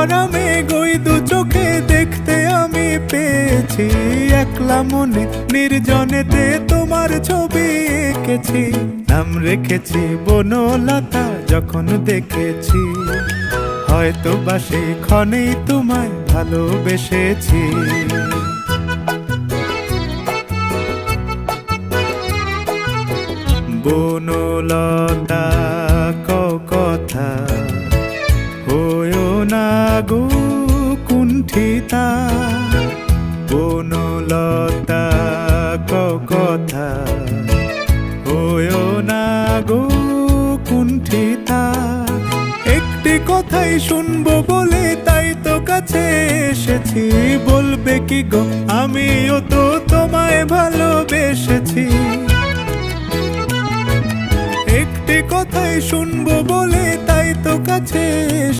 ভরা মেঘ ওই দু চোখে দেখতে আমি পেয়েছি। একলা মনে নির্জনেতে তোমার ছবি এঁকেছি, নাম রেখেছি বনলতা যখন দেখেছি। হয়তো বা সেই ক্ষণেই তোমায় ভালোবেসেছি। বনলতা কথা হয়ো না গো কুণ্ঠিতা, বনলতা কথা হয়ো না গো কুণ্ঠিতা। একটি কথাই শুনবো বলে তাই তো কাছে এসেছি। বলবে কি গো আমিও তো তোমায় ভালোবেসেছি। একটি কথাই শুনবো বলে তাই তো কাছে